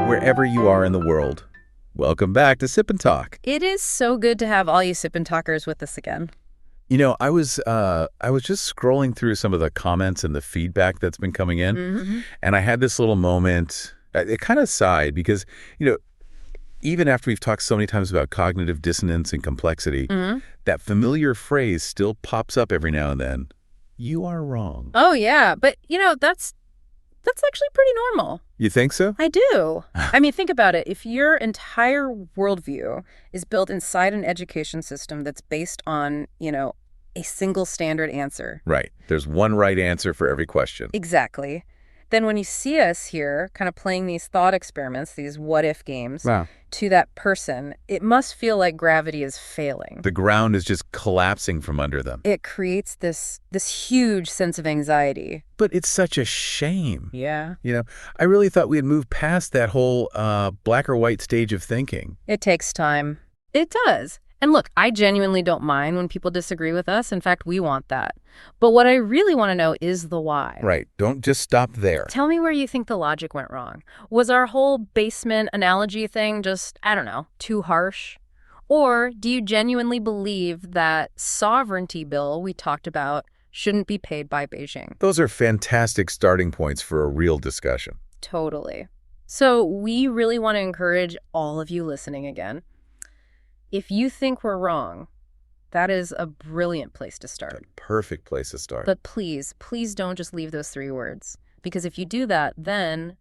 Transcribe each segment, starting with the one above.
wherever you are in the world. Welcome back to Sip and Talk. It is so good to have all you Sip and Talkers with us again. You know, I was just scrolling through some of the comments and the feedback that's been coming in, and I had this little moment. It kind of sighed because, even after we've talked so many times about cognitive dissonance and complexity, that familiar phrase still pops up every now and then. You are wrong. Oh, yeah. But, that's actually pretty normal. You think so? I do. I mean, think about it. If your entire worldview is built inside an education system that's based on, a single standard answer. Right. There's one right answer for every question. Exactly. Then when you see us here kind of playing these thought experiments, these what-if games, to that person, it must feel like gravity is failing. The ground is just collapsing from under them. It creates this huge sense of anxiety. But it's such a shame. Yeah. I really thought we had moved past that whole black or white stage of thinking. It takes time. It does. And look, I genuinely don't mind when people disagree with us. In fact, we want that. But what I really want to know is the why. Right. Don't just stop there. Tell me where you think the logic went wrong. Was our whole basement analogy thing just, I don't know, too harsh? Or do you genuinely believe that sovereignty bill we talked about shouldn't be paid by Beijing? Those are fantastic starting points for a real discussion. Totally. So we really want to encourage all of you listening again. If you think we're wrong, that is a brilliant place to start. A perfect place to start. But please don't just leave those 3 words. Because if you do that, then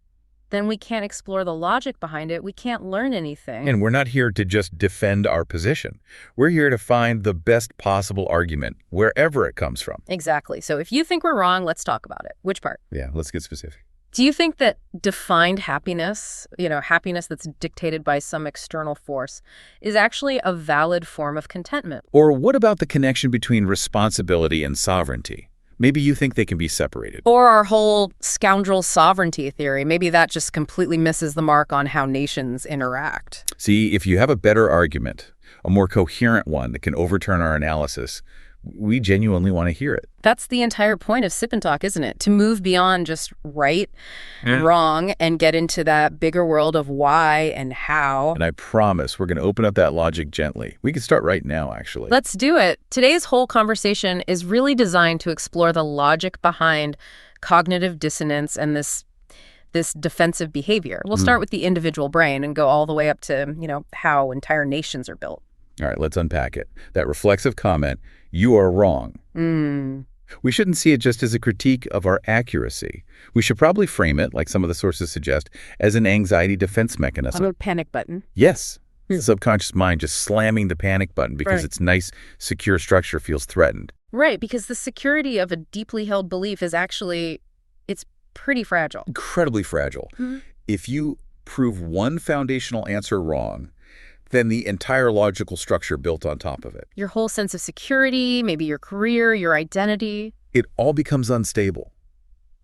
we can't explore the logic behind it. We can't learn anything. And we're not here to just defend our position. We're here to find the best possible argument, wherever it comes from. Exactly. So if you think we're wrong, let's talk about it. Which part? Yeah, let's get specific. Do you think that defined happiness, happiness that's dictated by some external force, is actually a valid form of contentment? Or what about the connection between responsibility and sovereignty? Maybe you think they can be separated. Or our whole scoundrel sovereignty theory. Maybe that just completely misses the mark on how nations interact. See, if you have a better argument, a more coherent one that can overturn our analysis, we genuinely want to hear it. That's the entire point of Sip and Talk, isn't it? To move beyond just right, wrong, and get into that bigger world of why and how. And I promise we're going to open up that logic gently. We can start right now, actually. Let's do it. Today's whole conversation is really designed to explore the logic behind cognitive dissonance and this defensive behavior. We'll start with the individual brain and go all the way up to, how entire nations are built. All right, let's unpack it. That reflexive comment, you are wrong. We shouldn't see it just as a critique of our accuracy. We should probably frame it, like some of the sources suggest, as an anxiety defense mechanism. A panic button. Yes. The subconscious mind just slamming the panic button because its nice, secure structure feels threatened. Right, because the security of a deeply held belief is actually, it's pretty fragile. Incredibly fragile. If you prove one foundational answer wrong, then the entire logical structure built on top of it. Your whole sense of security, maybe your career, your identity. It all becomes unstable.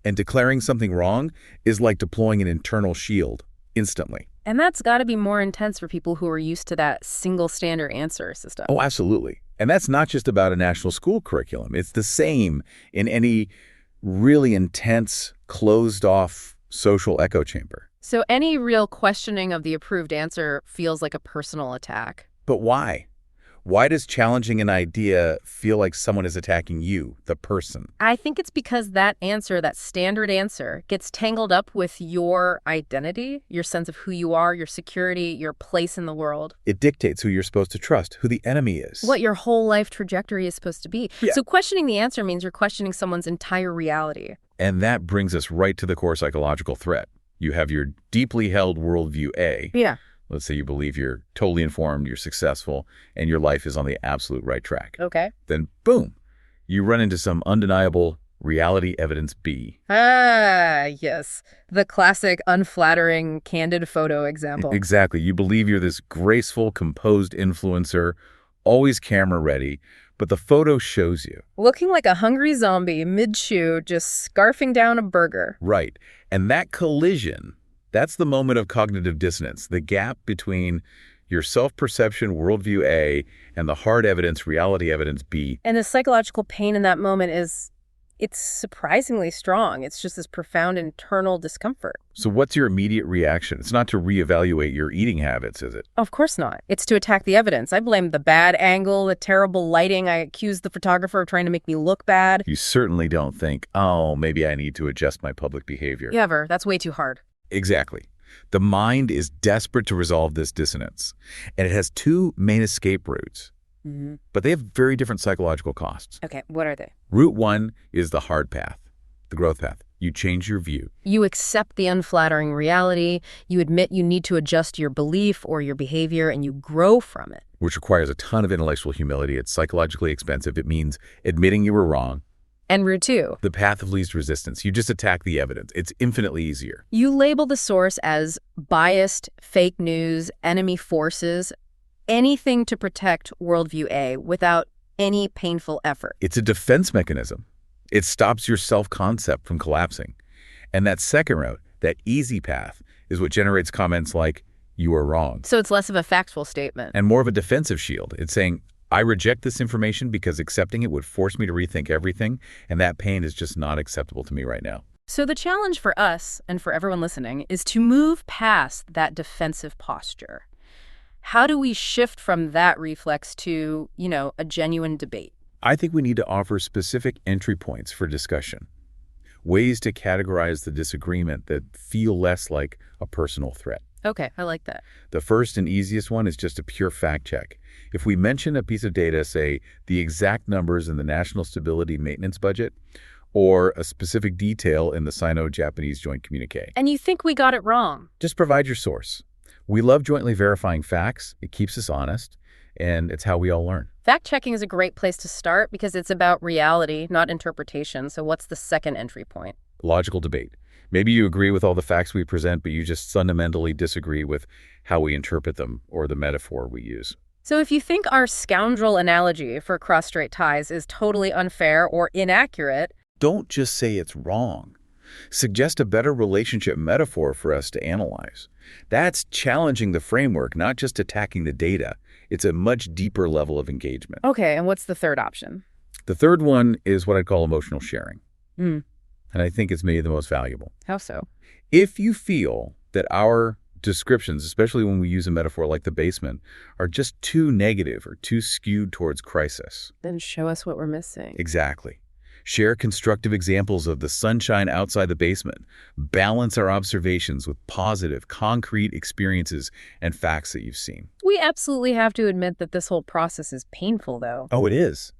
And declaring something wrong is like deploying an internal shield instantly. And that's got to be more intense for people who are used to that single standard answer system. Oh, absolutely. And that's not just about a national school curriculum. It's the same in any really intense, closed-off social echo chamber. So any real questioning of the approved answer feels like a personal attack. But why? Why does challenging an idea feel like someone is attacking you, the person? I think it's because that answer, that standard answer, gets tangled up with your identity, your sense of who you are, your security, your place in the world. It dictates who you're supposed to trust, who the enemy is. What your whole life trajectory is supposed to be. Yeah. So questioning the answer means you're questioning someone's entire reality. And that brings us right to the core psychological threat. You have your deeply held worldview A. Yeah. Let's say you believe you're totally informed, you're successful, and your life is on the absolute right track. Okay. Then, boom, you run into some undeniable reality evidence B. Ah, yes. The classic unflattering, candid photo example. Exactly. You believe you're this graceful, composed influencer, always camera ready, but the photo shows you. Looking like a hungry zombie mid-chew, just scarfing down a burger. Right. And that collision, that's the moment of cognitive dissonance, the gap between your self-perception, worldview A, and the hard evidence, reality evidence B. And the psychological pain in that moment is it's surprisingly strong. It's just this profound internal discomfort. So what's your immediate reaction? It's not to reevaluate your eating habits, is it? Of course not. It's to attack the evidence. I blame the bad angle, the terrible lighting. I accuse the photographer of trying to make me look bad. You certainly don't think, oh, maybe I need to adjust my public behavior. Never. That's way too hard. Exactly. The mind is desperate to resolve this dissonance, and it has two main escape routes. But they have very different psychological costs. Okay, what are they? Route one is the hard path, the growth path. You change your view. You accept the unflattering reality, you admit you need to adjust your belief or your behavior, and you grow from it. Which requires a ton of intellectual humility. It's psychologically expensive. It means admitting you were wrong. And route two? The path of least resistance. You just attack the evidence. It's infinitely easier. You label the source as biased, fake news, enemy forces, anything to protect worldview A without any painful effort. It's a defense mechanism. It stops your self-concept from collapsing. And that second route, that easy path, is what generates comments like, you are wrong. So it's less of a factual statement. And more of a defensive shield. It's saying, I reject this information because accepting it would force me to rethink everything, and that pain is just not acceptable to me right now. So the challenge for us, and for everyone listening, is to move past that defensive posture. How do we shift from that reflex to, a genuine debate? I think we need to offer specific entry points for discussion, ways to categorize the disagreement that feel less like a personal threat. Okay, I like that. The first and easiest one is just a pure fact check. If we mention a piece of data, say the exact numbers in the National Stability Maintenance Budget, or a specific detail in the Sino-Japanese Joint Communique. And you think we got it wrong? Just provide your source. We love jointly verifying facts. It keeps us honest, and it's how we all learn. Fact-checking is a great place to start because it's about reality, not interpretation. So what's the second entry point? Logical debate. Maybe you agree with all the facts we present, but you just fundamentally disagree with how we interpret them or the metaphor we use. So if you think our scoundrel analogy for cross-straight ties is totally unfair or inaccurate, don't just say it's wrong. Suggest a better relationship metaphor for us to analyze. That's challenging the framework, not just attacking the data. It's a much deeper level of engagement. Okay, and what's the third option? The third one is what I'd call emotional sharing. And I think it's maybe the most valuable. How so? If you feel that our descriptions, especially when we use a metaphor like the basement, are just too negative or too skewed towards crisis. Then show us what we're missing. Exactly. Share constructive examples of the sunshine outside the basement. Balance our observations with positive, concrete experiences and facts that you've seen. We absolutely have to admit that this whole process is painful, though. Oh, it is.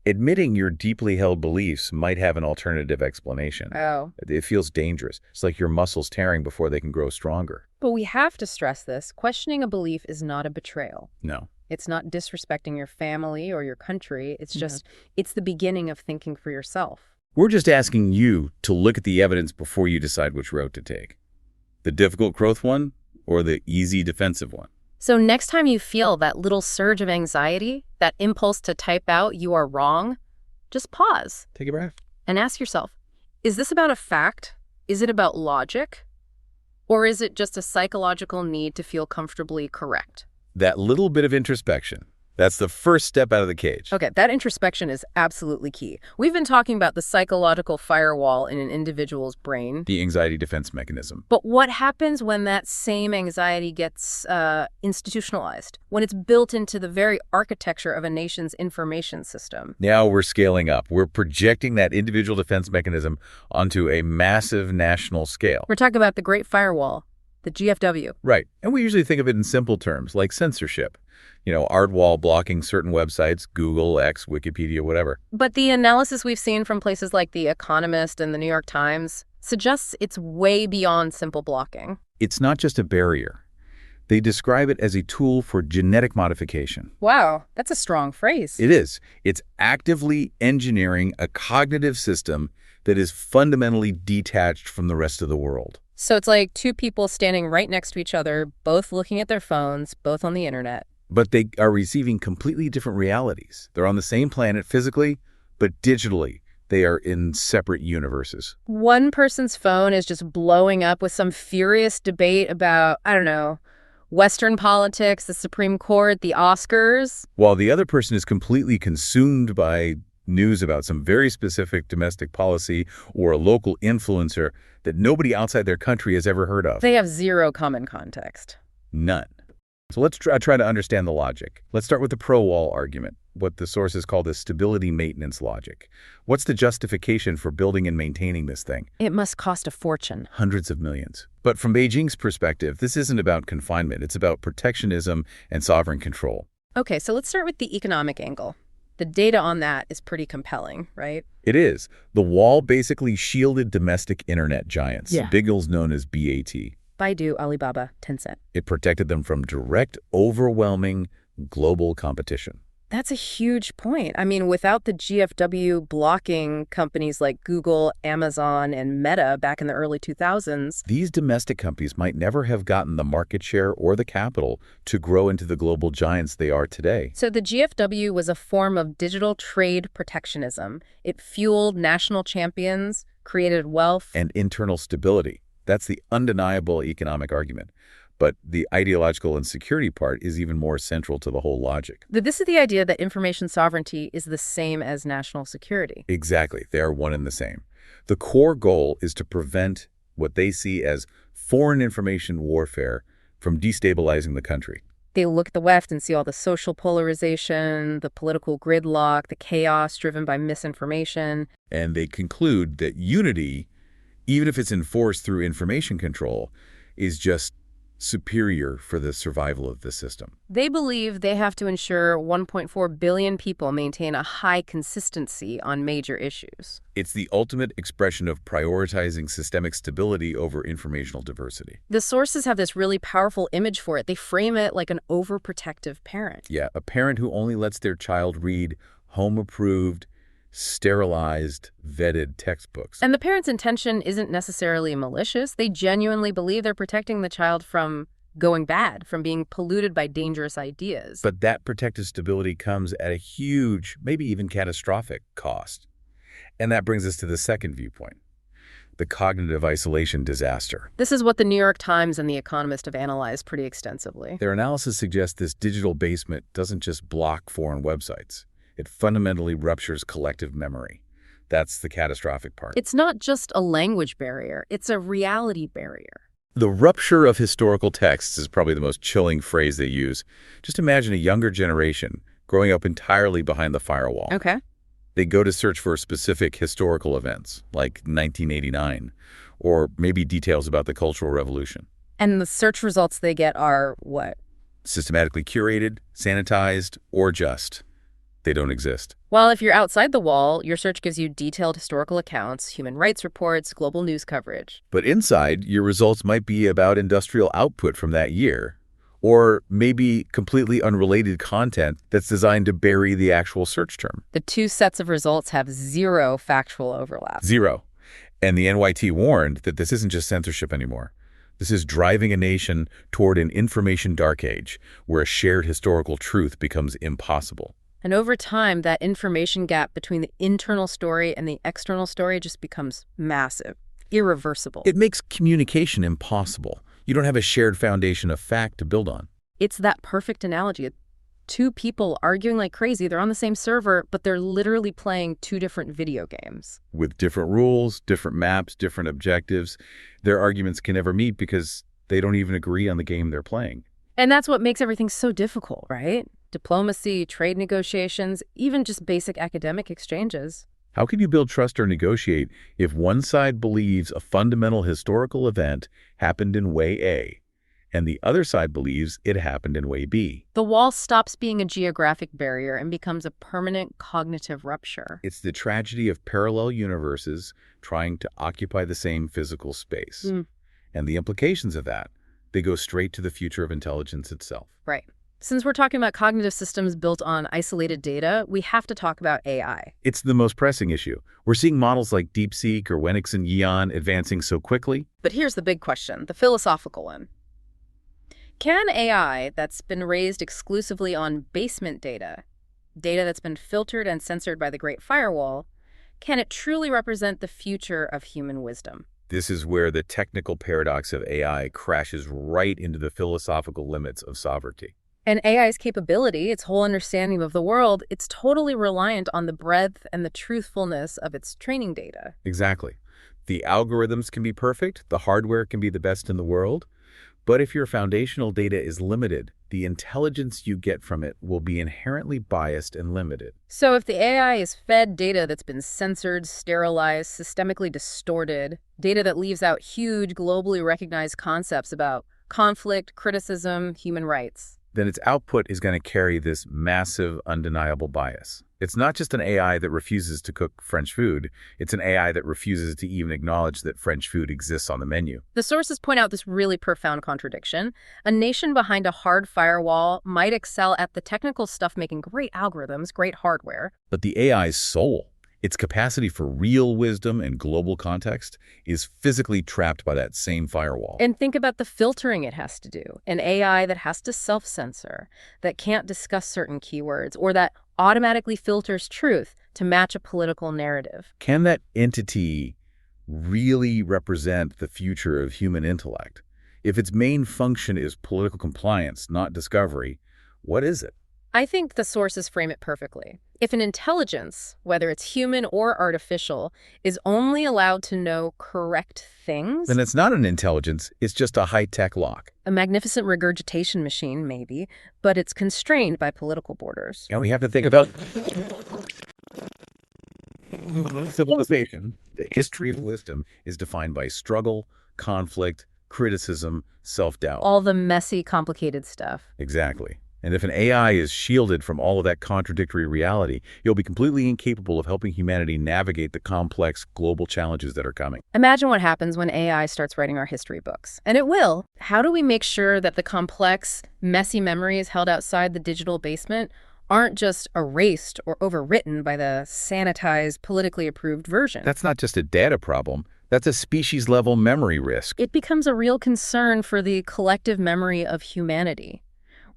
Admitting your deeply held beliefs might have an alternative explanation. Oh. It feels dangerous. It's like your muscles tearing before they can grow stronger. But we have to stress this. Questioning a belief is not a betrayal. No. It's not disrespecting your family or your country. It's just, it's the beginning of thinking for yourself. We're just asking you to look at the evidence before you decide which road to take. The difficult growth one or the easy defensive one. So next time you feel that little surge of anxiety, that impulse to type out you are wrong, just pause. Take a breath. And ask yourself, is this about a fact? Is it about logic? Or is it just a psychological need to feel comfortably correct? That little bit of introspection, that's the first step out of the cage. Okay, that introspection is absolutely key. We've been talking about the psychological firewall in an individual's brain. The anxiety defense mechanism. But what happens when that same anxiety gets institutionalized? When it's built into the very architecture of a nation's information system? Now we're scaling up. We're projecting that individual defense mechanism onto a massive national scale. We're talking about the Great Firewall. The GFW. Right. And we usually think of it in simple terms, like censorship. Aardwall blocking certain websites, Google, X, Wikipedia, whatever. But the analysis we've seen from places like The Economist and the New York Times suggests it's way beyond simple blocking. It's not just a barrier. They describe it as a tool for genetic modification. Wow, that's a strong phrase. It is. It's actively engineering a cognitive system that is fundamentally detached from the rest of the world. So it's like two people standing right next to each other, both looking at their phones, both on the internet. But they are receiving completely different realities. They're on the same planet physically, but digitally, they are in separate universes. One person's phone is just blowing up with some furious debate about, Western politics, the Supreme Court, the Oscars. While the other person is completely consumed by news about some very specific domestic policy or a local influencer that nobody outside their country has ever heard of. They have zero common context. None. So let's try to understand the logic. Let's start with the pro-wall argument, what the sources call the stability maintenance logic. What's the justification for building and maintaining this thing? It must cost a fortune. Hundreds of millions. But from Beijing's perspective, this isn't about confinement. It's about protectionism and sovereign control. Okay, so let's start with the economic angle. The data on that is pretty compelling, right? It is. The wall basically shielded domestic internet giants, Yeah. Biggles known as BAT. Baidu, Alibaba, Tencent. It protected them from direct, overwhelming global competition. That's a huge point. I mean, without the GFW blocking companies like Google, Amazon, and Meta back in the early 2000s, These domestic companies might never have gotten the market share or the capital to grow into the global giants they are today. so the GFW was a form of digital trade protectionism. It fueled national champions, created wealth. And internal stability. That's the undeniable economic argument. But the ideological and security part is even more central to the whole logic. This is the idea that information sovereignty is the same as national security. Exactly. They are one and the same. The core goal is to prevent what they see as foreign information warfare from destabilizing the country. They look at the West and see all the social polarization, the political gridlock, the chaos driven by misinformation. And they conclude that unity, even if it's enforced through information control, is just superior for the survival of the system. They believe they have to ensure 1.4 billion people maintain a high consistency on major issues. It's the ultimate expression of prioritizing systemic stability over informational diversity. The sources have this really powerful image for it. They frame it like an overprotective parent. Yeah, a parent who only lets their child read home-approved, sterilized, vetted textbooks. And the parent's intention isn't necessarily malicious. They genuinely believe they're protecting the child from going bad, from being polluted by dangerous ideas. But that protective stability comes at a huge, maybe even catastrophic cost. And that brings us to the second viewpoint, the cognitive isolation disaster. This is what the New York Times and The Economist have analyzed pretty extensively. Their analysis suggests this digital basement doesn't just block foreign websites. It fundamentally ruptures collective memory. That's the catastrophic part. It's not just a language barrier, it's a reality barrier. The rupture of historical texts is probably the most chilling phrase they use. Just imagine a younger generation growing up entirely behind the firewall. Okay. They go to search for specific historical events, like 1989, or maybe details about the Cultural Revolution. And the search results they get are what? Systematically curated, sanitized, or just. They don't exist. Well, if you're outside the wall, your search gives you detailed historical accounts, human rights reports, global news coverage. But inside, your results might be about industrial output from that year, or maybe completely unrelated content that's designed to bury the actual search term. The two sets of results have zero factual overlap. Zero. And the NYT warned that this isn't just censorship anymore. This is driving a nation toward an information dark age, where a shared historical truth becomes impossible. And over time, that information gap between the internal story and the external story just becomes massive, irreversible. It makes communication impossible. You don't have a shared foundation of fact to build on. It's that perfect analogy. Two people arguing like crazy. They're on the same server, but they're literally playing two different video games. With different rules, different maps, different objectives, their arguments can never meet because they don't even agree on the game they're playing. And that's what makes everything so difficult, right? Diplomacy, trade negotiations, even just basic academic exchanges. How can you build trust or negotiate if one side believes a fundamental historical event happened in way A, and the other side believes it happened in way B? The wall stops being a geographic barrier and becomes a permanent cognitive rupture. It's the tragedy of parallel universes trying to occupy the same physical space. And the implications of that, they go straight to the future of intelligence itself. Right. Since we're talking about cognitive systems built on isolated data, we have to talk about AI. It's the most pressing issue. We're seeing models like DeepSeek or Wenix and Yeon advancing so quickly. But here's the big question, the philosophical one. Can AI that's been raised exclusively on basement data that's been filtered and censored by the Great Firewall, can it truly represent the future of human wisdom? This is where the technical paradox of AI crashes right into the philosophical limits of sovereignty. And AI's capability, its whole understanding of the world, it's totally reliant on the breadth and the truthfulness of its training data. Exactly. The algorithms can be perfect, the hardware can be the best in the world, but if your foundational data is limited, the intelligence you get from it will be inherently biased and limited. So if the AI is fed data that's been censored, sterilized, systemically distorted, data that leaves out huge, globally recognized concepts about conflict, criticism, human rights, then its output is going to carry this massive, undeniable bias. It's not just an AI that refuses to cook French food. It's an AI that refuses to even acknowledge that French food exists on the menu. The sources point out this really profound contradiction. A nation behind a hard firewall might excel at the technical stuff, making great algorithms, great hardware. But the AI's soul, its capacity for real wisdom and global context, is physically trapped by that same firewall. And think about the filtering it has to do. An AI that has to self-censor, that can't discuss certain keywords, or that automatically filters truth to match a political narrative. Can that entity really represent the future of human intellect? If its main function is political compliance, not discovery, what is it? I think the sources frame it perfectly. If an intelligence, whether it's human or artificial, is only allowed to know correct things, then it's not an intelligence, it's just a high-tech lock. A magnificent regurgitation machine, maybe, but it's constrained by political borders. And we have to think about civilization. The history of wisdom is defined by struggle, conflict, criticism, self-doubt. All the messy, complicated stuff. Exactly. And if an AI is shielded from all of that contradictory reality, you'll be completely incapable of helping humanity navigate the complex global challenges that are coming. Imagine what happens when AI starts writing our history books. And it will. How do we make sure that the complex, messy memories held outside the digital basement aren't just erased or overwritten by the sanitized, politically approved version? That's not just a data problem. That's a species-level memory risk. It becomes a real concern for the collective memory of humanity.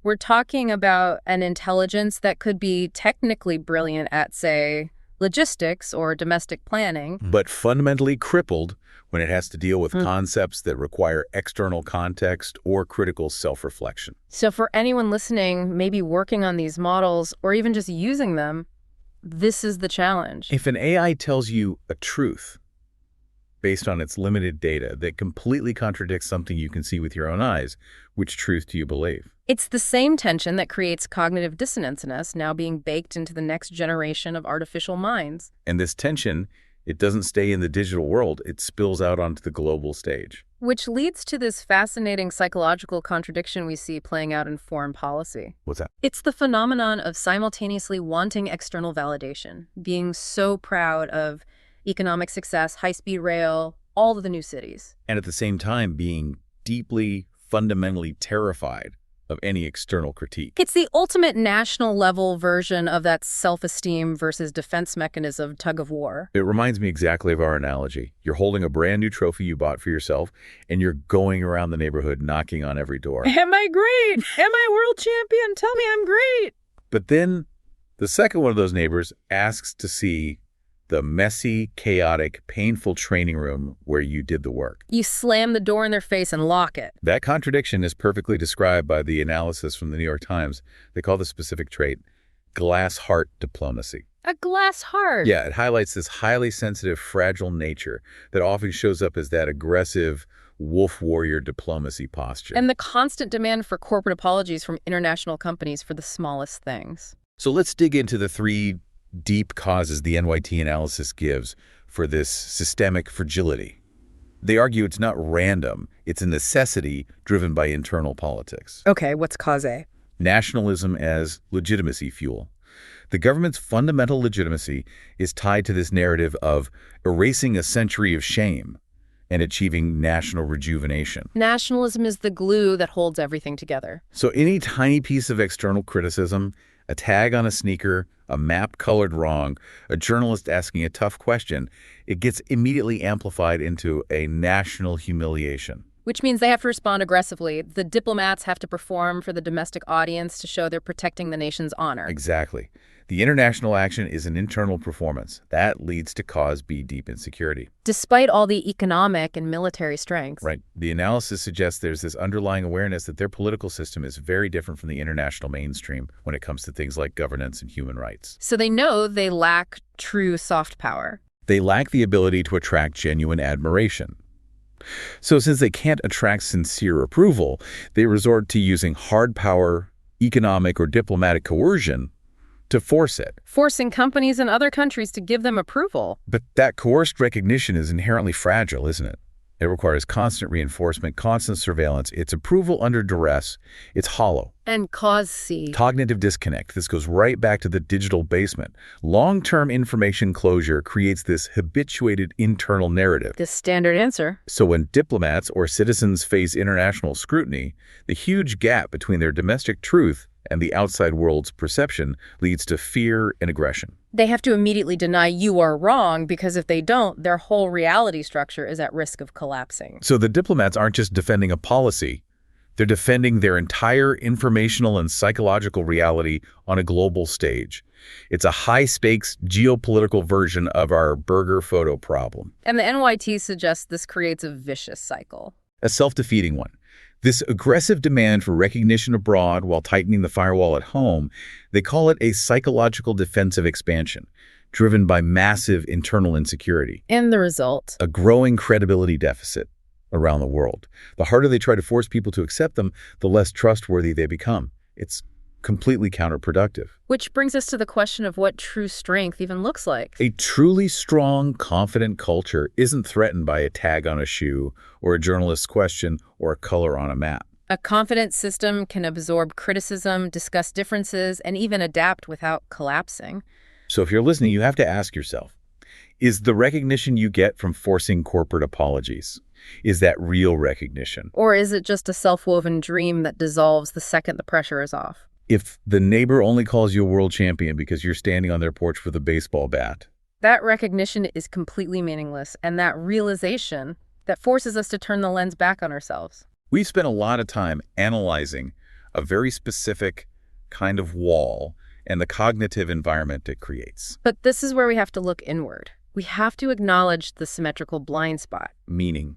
We're talking about an intelligence that could be technically brilliant at, say, logistics or domestic planning, but fundamentally crippled when it has to deal with concepts that require external context or critical self-reflection. So for anyone listening, maybe working on these models or even just using them, this is the challenge. If an AI tells you a truth based on its limited data that completely contradicts something you can see with your own eyes, which truth do you believe? It's the same tension that creates cognitive dissonance in us, now being baked into the next generation of artificial minds. And this tension, it doesn't stay in the digital world, it spills out onto the global stage. Which leads to this fascinating psychological contradiction we see playing out in foreign policy. What's that? It's the phenomenon of simultaneously wanting external validation, being so proud of economic success, high-speed rail, all of the new cities. And at the same time being deeply, fundamentally terrified of any external critique. It's the ultimate national level version of that self-esteem versus defense mechanism tug of war. It reminds me exactly of our analogy. You're holding a brand new trophy you bought for yourself, and you're going around the neighborhood knocking on every door. Am I great? Am I world champion? Tell me I'm great. But then the second one of those neighbors asks to see the messy, chaotic, painful training room where you did the work. You slam the door in their face and lock it. That contradiction is perfectly described by the analysis from the New York Times. They call the specific trait glass heart diplomacy. A glass heart? Yeah, it highlights this highly sensitive, fragile nature that often shows up as that aggressive, wolf warrior diplomacy posture. And the constant demand for corporate apologies from international companies for the smallest things. So let's dig into the three deep causes the NYT analysis gives for this systemic fragility. They argue it's not random, it's a necessity driven by internal politics. Okay, what's cause A? Nationalism as legitimacy fuel. The government's fundamental legitimacy is tied to this narrative of erasing a century of shame and achieving national rejuvenation. Nationalism is the glue that holds everything together. So any tiny piece of external criticism, a tag on a sneaker, a map colored wrong, a journalist asking a tough question, it gets immediately amplified into a national humiliation. Which means they have to respond aggressively. The diplomats have to perform for the domestic audience to show they're protecting the nation's honor. Exactly. The international action is an internal performance. That leads to cause B, deep insecurity. Despite all the economic and military strengths. Right. The analysis suggests there's this underlying awareness that their political system is very different from the international mainstream when it comes to things like governance and human rights. So they know they lack true soft power. They lack the ability to attract genuine admiration. So since they can't attract sincere approval, they resort to using hard power, economic or diplomatic coercion to force it. Forcing companies in other countries to give them approval. But that coerced recognition is inherently fragile, isn't it? It requires constant reinforcement, constant surveillance. It's approval under duress. It's hollow. And cause C. Cognitive disconnect. This goes right back to the digital basement. Long-term information closure creates this habituated internal narrative. The standard answer. So when diplomats or citizens face international scrutiny, the huge gap between their domestic truth and the outside world's perception leads to fear and aggression. They have to immediately deny you are wrong, because if they don't, their whole reality structure is at risk of collapsing. So the diplomats aren't just defending a policy, they're defending their entire informational and psychological reality on a global stage. It's a high-stakes geopolitical version of our burger photo problem. And the NYT suggests this creates a vicious cycle. A self-defeating one. This aggressive demand for recognition abroad while tightening the firewall at home, they call it a psychological defensive expansion, driven by massive internal insecurity. And the result? A growing credibility deficit around the world. The harder they try to force people to accept them, the less trustworthy they become. It's completely counterproductive. Which brings us to the question of what true strength even looks like. A truly strong, confident culture isn't threatened by a tag on a shoe or a journalist's question or a color on a map. A confident system can absorb criticism, discuss differences, and even adapt without collapsing. So if you're listening, you have to ask yourself, is the recognition you get from forcing corporate apologies, is that real recognition? Or is it just a self-woven dream that dissolves the second the pressure is off? If the neighbor only calls you a world champion because you're standing on their porch with a baseball bat, that recognition is completely meaningless, and that realization that forces us to turn the lens back on ourselves. We've spent a lot of time analyzing a very specific kind of wall and the cognitive environment it creates. But this is where we have to look inward. We have to acknowledge the symmetrical blind spot. Meaning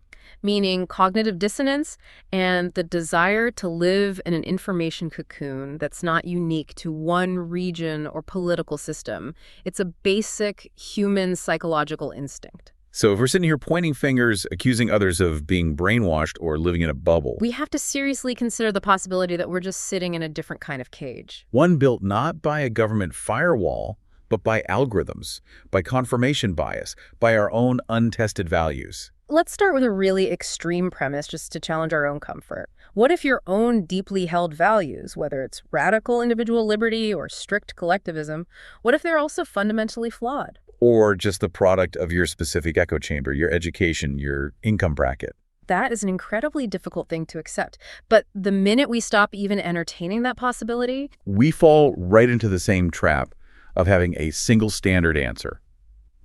cognitive dissonance and the desire to live in an information cocoon that's not unique to one region or political system. It's a basic human psychological instinct. So if we're sitting here pointing fingers, accusing others of being brainwashed or living in a bubble, we have to seriously consider the possibility that we're just sitting in a different kind of cage. One built not by a government firewall, but by algorithms, by confirmation bias, by our own untested values. Let's start with a really extreme premise just to challenge our own comfort. What if your own deeply held values, whether it's radical individual liberty or strict collectivism, what if they're also fundamentally flawed? Or just the product of your specific echo chamber, your education, your income bracket? That is an incredibly difficult thing to accept. But the minute we stop even entertaining that possibility, we fall right into the same trap of having a single standard answer.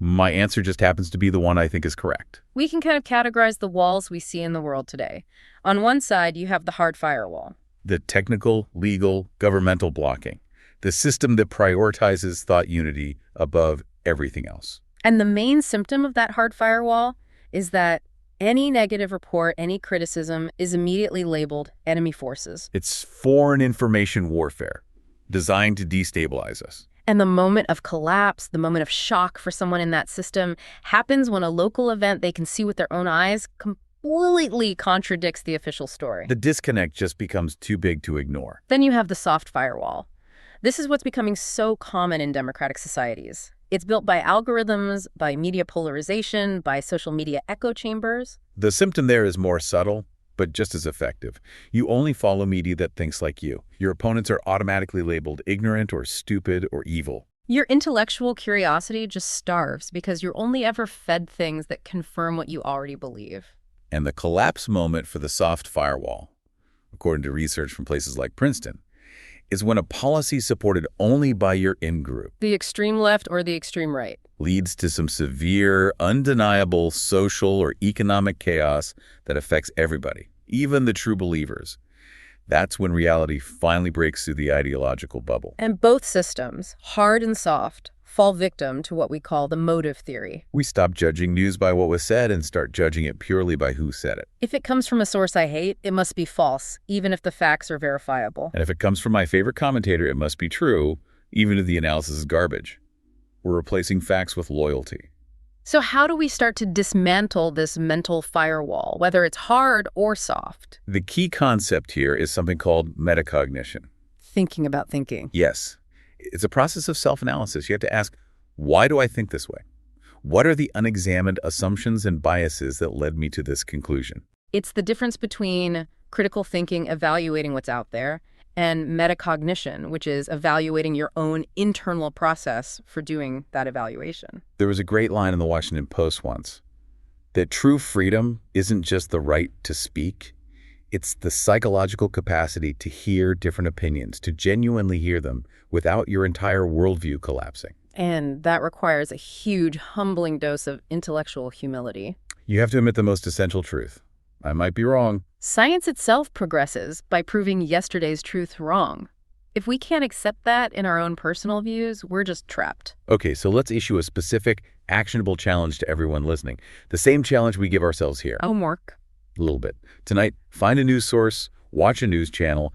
My answer just happens to be the one I think is correct. We can kind of categorize the walls we see in the world today. On one side, you have the hard firewall. The technical, legal, governmental blocking. The system that prioritizes thought unity above everything else. And the main symptom of that hard firewall is that any negative report, any criticism is immediately labeled enemy forces. It's foreign information warfare designed to destabilize us. And the moment of collapse, the moment of shock for someone in that system happens when a local event they can see with their own eyes completely contradicts the official story. The disconnect just becomes too big to ignore. Then you have the soft firewall. This is what's becoming so common in democratic societies. It's built by algorithms, by media polarization, by social media echo chambers. The symptom there is more subtle, but just as effective. You only follow media that thinks like you. Your opponents are automatically labeled ignorant or stupid or evil. Your intellectual curiosity just starves because you're only ever fed things that confirm what you already believe. And the collapse moment for the soft firewall, according to research from places like Princeton, is when a policy supported only by your in-group, the extreme left or the extreme right, leads to some severe, undeniable social or economic chaos that affects everybody, even the true believers. That's when reality finally breaks through the ideological bubble. And both systems, hard and soft, fall victim to what we call the motive theory. We stop judging news by what was said and start judging it purely by who said it. If it comes from a source I hate, it must be false, even if the facts are verifiable. And if it comes from my favorite commentator, it must be true, even if the analysis is garbage. We're replacing facts with loyalty. So how do we start to dismantle this mental firewall, whether it's hard or soft? The key concept here is something called metacognition. Thinking about thinking. Yes. It's a process of self-analysis. You have to ask, why do I think this way? What are the unexamined assumptions and biases that led me to this conclusion? It's the difference between critical thinking, evaluating what's out there, and metacognition, which is evaluating your own internal process for doing that evaluation. There was a great line in the Washington Post once, that true freedom isn't just the right to speak, it's the psychological capacity to hear different opinions, to genuinely hear them without your entire worldview collapsing. And that requires a huge, humbling dose of intellectual humility. You have to admit the most essential truth. I might be wrong. Science itself progresses by proving yesterday's truth wrong. If we can't accept that in our own personal views, we're just trapped. Okay, so let's issue a specific, actionable challenge to everyone listening. The same challenge we give ourselves here. Homework. A little bit. Tonight, find a news source, watch a news channel,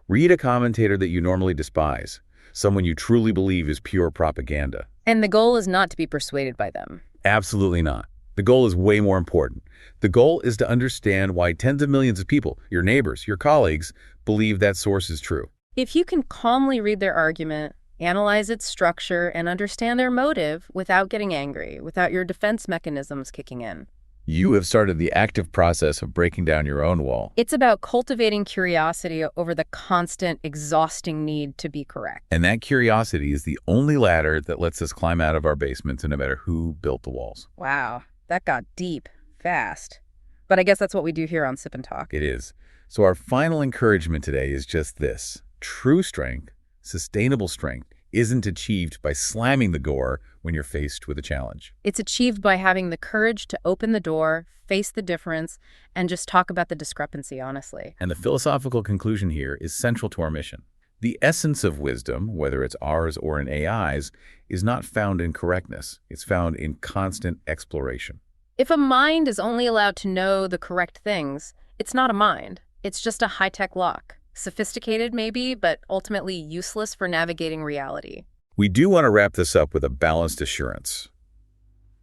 read a commentator that you normally despise, someone you truly believe is pure propaganda. And the goal is not to be persuaded by them. Absolutely not. The goal is way more important. The goal is to understand why tens of millions of people, your neighbors, your colleagues, believe that source is true. If you can calmly read their argument, analyze its structure, and understand their motive without getting angry, without your defense mechanisms kicking in, You have started the active process of breaking down your own wall. it's about cultivating curiosity over the constant, exhausting need to be correct. And that curiosity is the only ladder that lets us climb out of our basements, no matter who built the walls. Wow, that got deep, fast. But I guess that's what we do here on Sip and Talk. It is. So our final encouragement today is just this. True strength, sustainable strength, isn't achieved by slamming the door when you're faced with a challenge. It's achieved by having the courage to open the door, face the difference, and just talk about the discrepancy honestly. And the philosophical conclusion here is central to our mission. The essence of wisdom, whether it's ours or an AI's, is not found in correctness. It's found in constant exploration. If a mind is only allowed to know the correct things, it's not a mind. It's just a high-tech lock. Sophisticated maybe, but ultimately useless for navigating reality. We do want to wrap this up with a balanced assurance.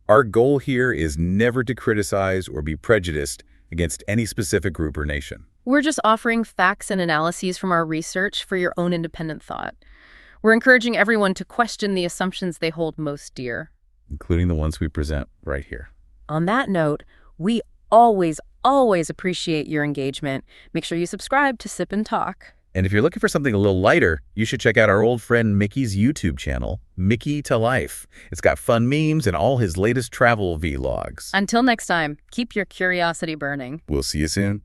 Our goal here is never to criticize or be prejudiced against any specific group or nation. We're just offering facts and analyses from our research for your own independent thought. We're encouraging everyone to question the assumptions they hold most dear. Including the ones we present right here. On that note, we always appreciate your engagement. Make sure you subscribe to Sip and Talk. And if you're looking for something a little lighter, you should check out our old friend Mickey's YouTube channel, Mickey to Life. It's got fun memes and all his latest travel vlogs. Until next time, keep your curiosity burning. We'll see you soon.